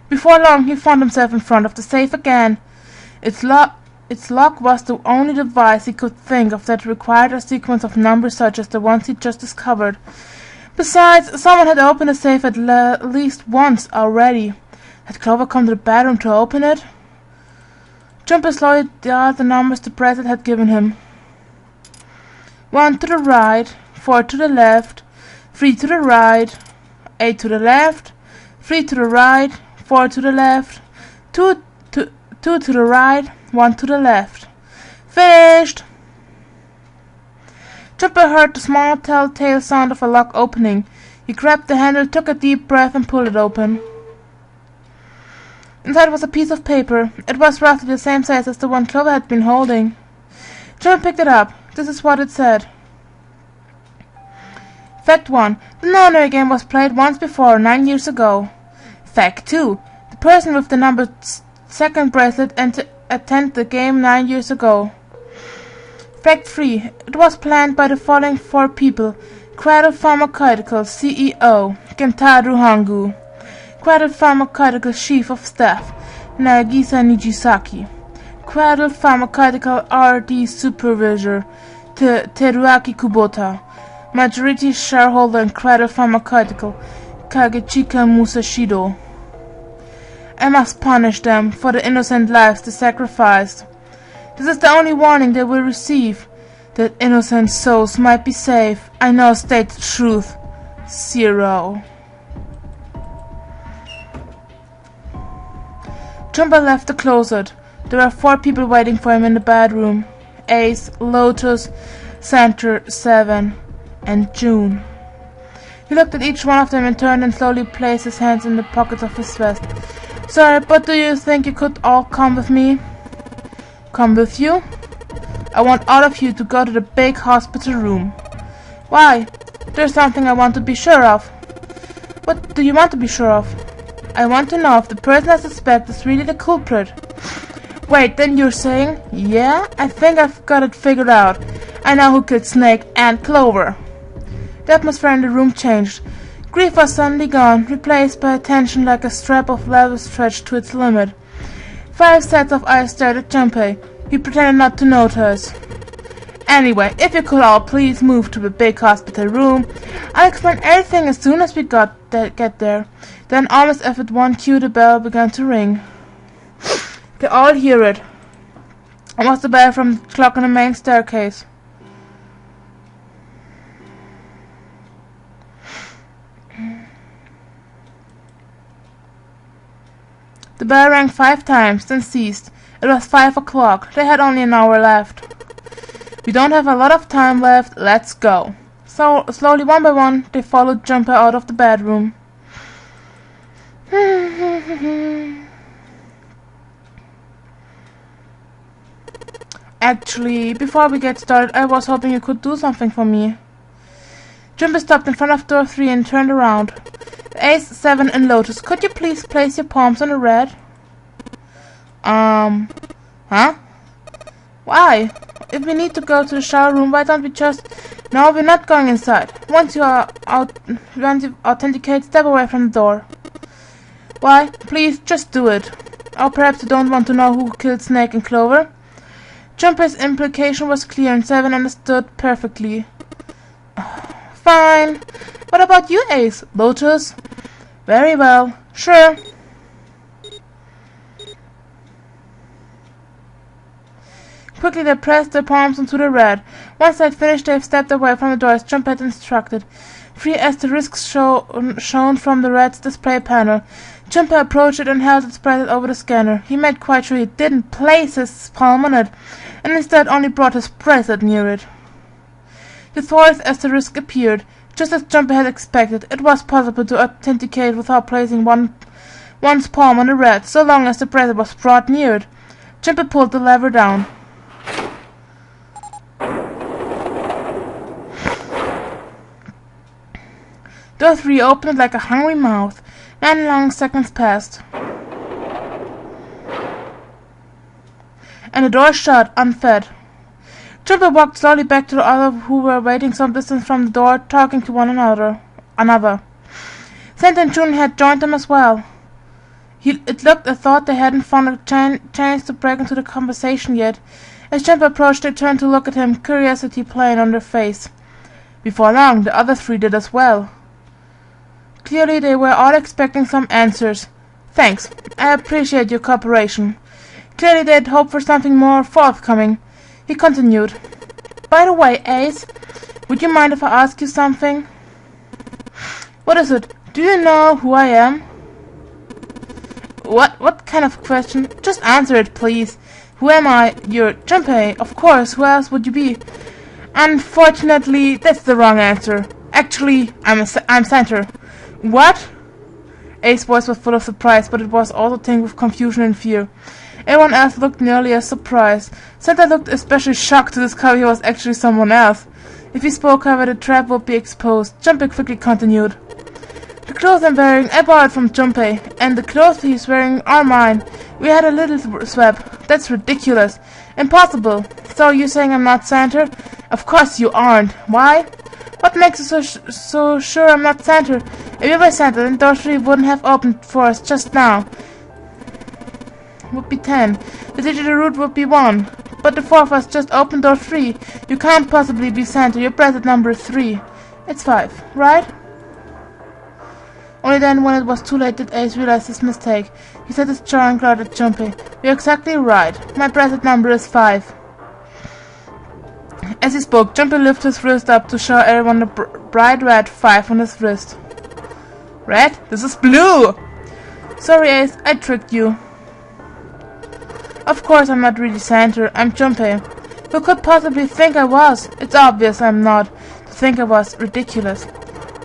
Before long he found himself in front of the safe again. Its lock was the only device he could think of that required a sequence of numbers such as the ones he'd just discovered. Besides, someone had opened the safe at least once already. Had Clover come to the bedroom to open it? Junpeis slowly dialed the numbers the bracelet had given him. 1 to the right, 4 to the left, 3 to the right, 8 to the left, 3 to the right, 4 to the left, 2 to the right, 1 to the left. Finished! Junpeis heard the small telltale sound of a lock opening. He grabbed the handle, took a deep breath, and pulled it open. Inside was a piece of paper. It was roughly the same size as the one Clover had been holding. Junpeis picked it up. This is what it said. Fact 1. The No-No game was played once before, 9 years ago. Fact 2. The person with the number 2nd bracelet attended the game 9 years ago. Fact 3. It was planned by the following 4 people. Cradle Pharmaceutical CEO, Kentaro Hangu. Cradle Pharmaceutical Chief of Staff, Nagisa Nijisaki. Cradle Pharmaceutical R&D Supervisor, Teruaki Kubota. Majority shareholder in Cradle Pharmaceutical, Kagechika Musashido. I must punish them for the innocent lives they sacrificed. This is the only warning they will receive, that innocent souls might be saved. I now state the truth. 0. Junpeis left the closet. There were 4 people waiting for him in the bedroom. Ace, Lotus, Center, 7, and June. He looked at each one of them in turn and slowly placed his hands in the pockets of his vest. Sorry, but do you think you could all come with me? Come with you? I want all of you to go to the big hospital room. Why? There's something I want to be sure of. What do you want to be sure of? I want to know if the person I suspect is really the culprit. Wait, then you're saying, yeah, I think I've got it figured out. I know who killed Snake and Clover. The atmosphere in the room changed. Grief was suddenly gone, replaced by attention like a strap of leather stretched to its limit. 5 sets of eyes stared at Junpei. He pretended not to notice. Anyway, if you could all please move to the big hospital room, I'll explain everything as soon as we get there. Then, almost as at one cue, the bell began to ring. They all hear it. It was the bell from the clock on the main staircase. The bell rang 5 times, then ceased. It was 5 o'clock. They had only an hour left. We don't have a lot of time left. Let's go. So, slowly, one by one, they followed Junpei out of the bedroom. Actually, before we get started, I was hoping you could do something for me. Junpei stopped in front of door 3 and turned around. Ace, 7, and Lotus, could you please place your palms on the red? Huh? Why? If we need to go to the shower room, why don't we just... No, we're not going inside. Once you authenticate, step away from the door. Why? Please, just do it. Or perhaps you don't want to know who killed Snake and Clover? Junpei's implication was clear and 7 understood perfectly. Fine. What about you, Ace? Lotus? Very well. Sure. Quickly they pressed their palms onto the red. Once they had finished, they stepped away from the door as Junpei had instructed. 3 asterisks shone from the red's display panel. Junpei approached it and held its bracelet over the scanner. He made quite sure he didn't place his palm on it, and instead only brought his bracelet near it. The 4th asterisk appeared. Just as Junpei had expected, it was possible to authenticate without placing one's palm on the red, so long as the bracelet was brought near it. Junpei pulled the lever down. Door 3 opened like a hungry mouth. 9 long seconds passed. And the door shut, unfed. Junpei walked slowly back to the others who were waiting some distance from the door, talking to one another. Santa and June had joined them as well. It looked as though they hadn't found a chance to break into the conversation yet. As Junpei approached, they turned to look at him, curiosity playing on their face. Before long, the other three did as well. Clearly, they were all expecting some answers. Thanks. I appreciate your cooperation. Clearly, they had hoped for something more forthcoming. He continued. By the way, Ace, would you mind if I ask you something? What is it? Do you know who I am? What kind of question? Just answer it, please. Who am I? You're Junpei. Of course, who else would you be? Unfortunately, that's the wrong answer. Actually, I'm Center. What? Ace's voice was full of surprise, but it was also tinged with confusion and fear. Everyone else looked nearly as surprised. Center looked especially shocked to discover he was actually someone else. If he spoke, however, the trap would be exposed. Junpei quickly continued. The clothes I'm wearing, I bought from Junpei, and the clothes he's wearing are mine. We had a little swap. That's ridiculous. Impossible. So you're saying I'm not Center? Of course you aren't. Why? What makes you so sure I'm not Center? If you were Center, then door 3 wouldn't have opened for us just now. Would be 10. The digital root would be 1. But the 4 of us just opened door 3. You can't possibly be Center. Your present number is 3. It's 5, right? Only then, when it was too late, did Ace realize his mistake. He set his jaw and glared at Junpei. You're exactly right. My present number is 5. As he spoke, Junpei lifted his wrist up to show everyone the bright red 5 on his wrist. Red? This is blue! Sorry, Ace, I tricked you. Of course I'm not really Center. I'm Junpei. Who could possibly think I was? It's obvious I'm not. To think I was ridiculous.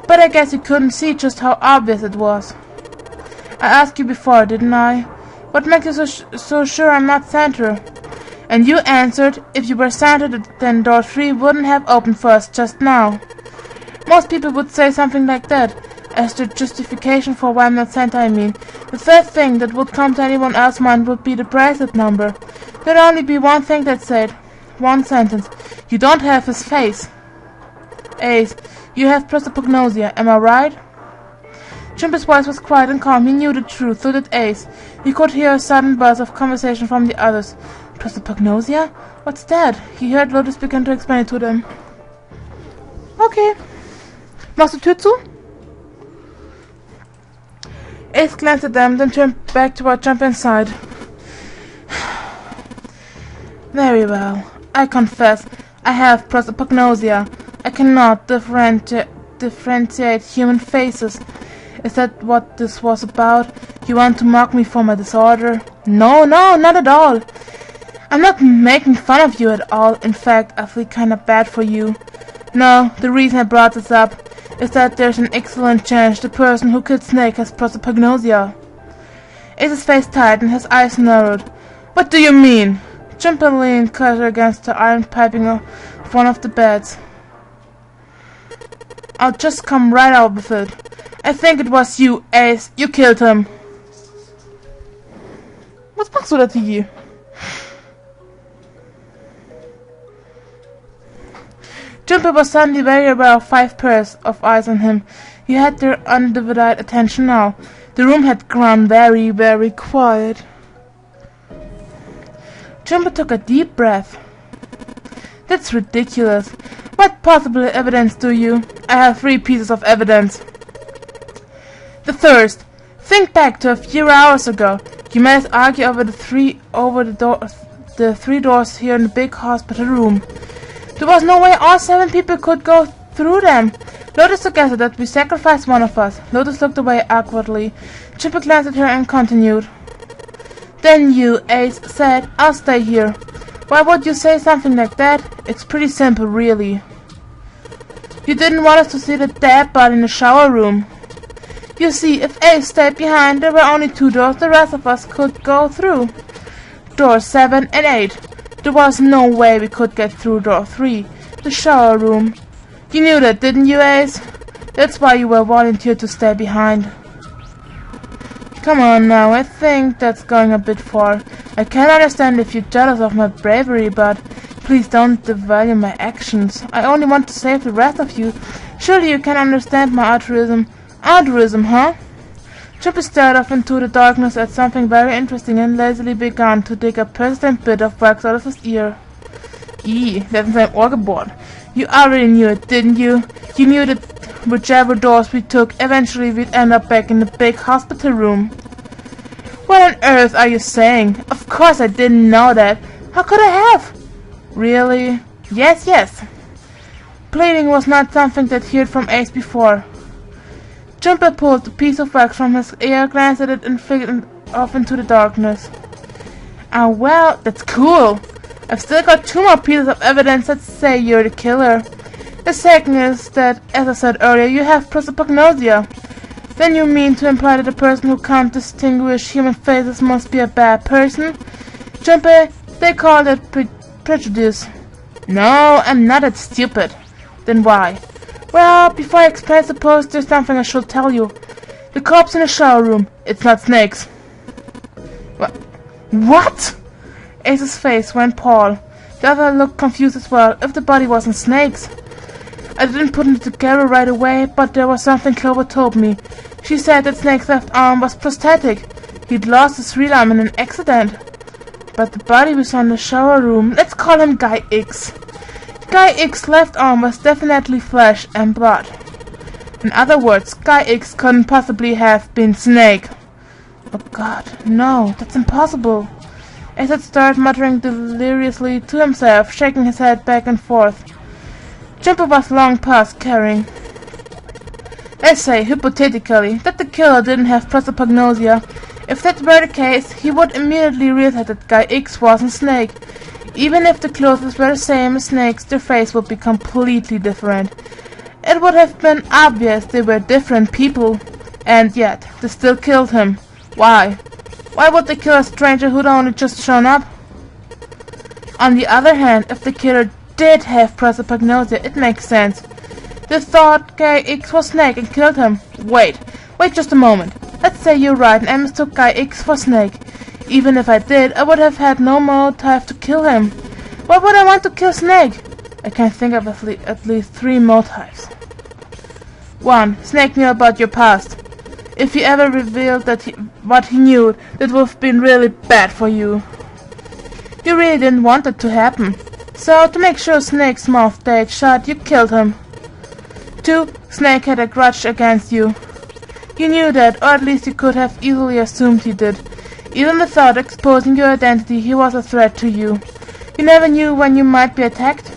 But I guess you couldn't see just how obvious it was. I asked you before, didn't I? What makes you so sure I'm not Center? And you answered, if you were Center, then door 3 wouldn't have opened for us just now. Most people would say something like that, as the justification for why I'm not Center, I mean. The first thing that would come to anyone else's mind would be the bracelet number. There'd only be one thing that said, one sentence. You don't have his face. Ace, you have prosopagnosia, am I right? Junpei's voice was quiet and calm. He knew the truth, so did Ace. He could hear a sudden buzz of conversation from the others. Prosopagnosia? What's that? He heard Lotus begin to explain it to them. Okay. Machst du Tür zu? Ace glanced at them, then turned back toward Junpei and sighed. Very well. I confess, I have prosopagnosia. I cannot differentiate human faces. Is that what this was about? You want to mock me for my disorder? No, not at all. I'm not making fun of you at all. In fact, I feel kinda bad for you. No, the reason I brought this up is that there's an excellent chance the person who killed Snake has prosopagnosia. Ace's face tightened, his eyes narrowed. What do you mean? Junpei leaned closer against the iron piping of one of the beds. I'll just come right out with it. I think it was you, Ace. You killed him. Was machst du da, Tigi? Junpei was suddenly very aware of 5 pairs of eyes on him. He had their undivided attention now. The room had grown very, very quiet. Junpei took a deep breath. That's ridiculous. What possible evidence do you? I have 3 pieces of evidence. The first. Think back to a few hours ago. You made us argue over the three doors here in the big hospital room. There was no way all 7 people could go through them. Lotus suggested that we sacrifice one of us. Lotus looked away awkwardly. Junpei glanced at her and continued. Then you, Ace, said, I'll stay here. Why would you say something like that? It's pretty simple, really. You didn't want us to see the dead body in the shower room. You see, if Ace stayed behind, there were only 2 doors the rest of us could go through. Doors 7 and 8. There was no way we could get through door 3, the shower room. You knew that, didn't you, Ace? That's why you were volunteered to stay behind. Come on now, I think that's going a bit far. I can understand if you're jealous of my bravery, but please don't devalue my actions. I only want to save the rest of you. Surely you can understand my altruism. Altruism, huh? Junpeis stared off into the darkness at something very interesting and lazily began to dig a persistent bit of wax out of his ear. That's in seinem Ohr gebohrt. You already knew it, didn't you? You knew that whichever doors we took, eventually we'd end up back in the big hospital room. What on earth are you saying? Of course I didn't know that. How could I have? Really? Yes. Bleeding was not something that he heard from Ace before. Junpei pulled a piece of wax from his ear, glanced at it, and flickered off into the darkness. Ah, well, that's cool. I've still got 2 more pieces of evidence that say you're the killer. The second is that, as I said earlier, you have prosopagnosia. Then you mean to imply that a person who can't distinguish human faces must be a bad person? Junpei, they call that prejudice. No, I'm not that stupid. Then why? Well, before I explain, suppose there's something I should tell you. The corpse in the shower room, it's not Snake's. What? Ace's face went pale. The other looked confused as well. If the body wasn't Snake's. I didn't put it together right away, but there was something Clover told me. She said that Snake's left arm was prosthetic. He'd lost his real arm in an accident. But the body we saw in the shower room, let's call him Guy X. Guy X's left arm was definitely flesh and blood. In other words, Guy X couldn't possibly have been Snake. Oh God, no, that's impossible. Ace had started muttering deliriously to himself, shaking his head back and forth. Junpei was long past caring. Let's say, hypothetically, that the killer didn't have prosopagnosia. If that were the case, he would immediately realize that Guy X wasn't Snake. Even if the clothes were the same as Snake's, their face would be completely different. It would have been obvious they were different people. And yet, they still killed him. Why? Why would they kill a stranger who'd only just shown up? On the other hand, if the killer did have prosopagnosia, it makes sense. They thought Guy X was Snake and killed him. Wait just a moment. Let's say you're right and I mistook Guy X for Snake. Even if I did, I would have had no motive to kill him. Why would I want to kill Snake? I can think of at least 3 motives. 1. Snake knew about your past. If he ever revealed what he knew, that would have been really bad for you. You really didn't want it to happen. So, to make sure Snake's mouth stayed shut, you killed him. 2. Snake had a grudge against you. You knew that, or at least you could have easily assumed he did. Even without exposing your identity, he was a threat to you. You never knew when you might be attacked.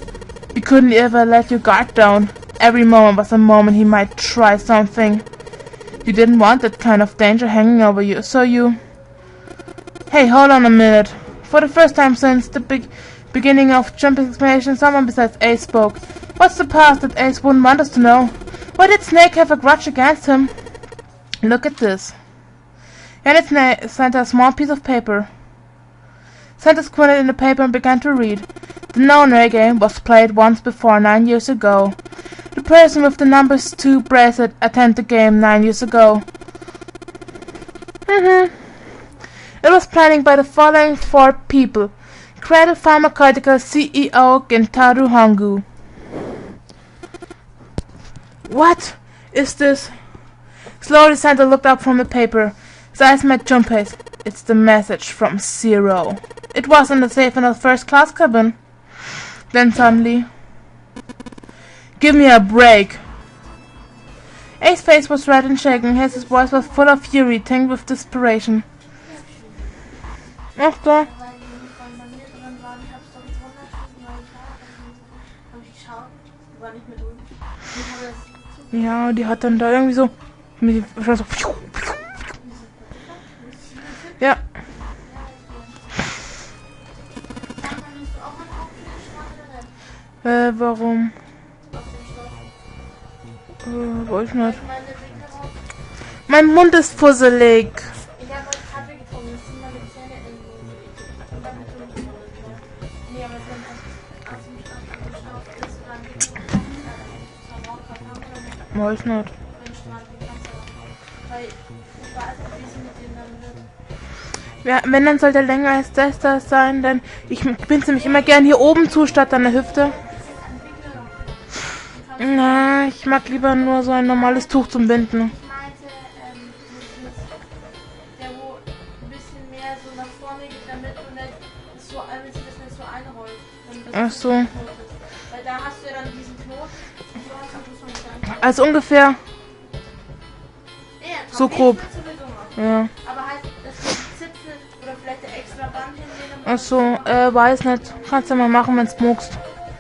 You couldn't ever let your guard down. Every moment was a moment he might try something. You didn't want that kind of danger hanging over you, so you... Hey, hold on a minute. For the first time since the beginning of Junpei's explanation, someone besides Ace spoke. What's the past that Ace wouldn't want us to know? Why did Snake have a grudge against him? Look at this. And it's Santa a small piece of paper. Santa squinted in the paper and began to read. The no-no game was played once before 9 years ago. The person with the numbers 2 bracelet attended the game 9 years ago. It was planned by the following 4 people. Creative Pharmaceutical CEO Gentaro Hongu. What is this? Slowly Santa looked up from the paper. His eyes met Junpei's. It's the message from Zero. It was in the safe in the first class cabin. Then suddenly... Give me a break! Ace's face was red and shaking. His voice was full of fury, tinged with desperation. Ach so. Ja, die hat dann da irgendwie so... Ja. Warum? Weiß nicht. Mein Mund ist fusselig. Ich habe heute Kaffee getrunken, das sind meine Zähne irgendwie. Und damit tue ich nee, aber wenn das aus dem Stoff ist, dann geht es Weiß nicht. Weil ich weiß nicht, wie es mit denen dann wird. Ja, wenn, dann sollte länger als das sein, denn ich bin nämlich immer gern hier oben zu, statt an der Hüfte. Na, ich mag lieber nur so ein normales Tuch zum Binden. Ich meinte, damit du nicht so, damit sich das nicht so einrollt. Ach so. Weil da hast du ja dann diesen Knoten. So hast du so einen kleinen. Also ungefähr Ja, so grob. sowieso machen. Ja. Aber halt, dass du die Zipfel oder vielleicht ein extra Band hinlegen. Ach so, weiß nicht. Kannst du mal machen, wenn's magst.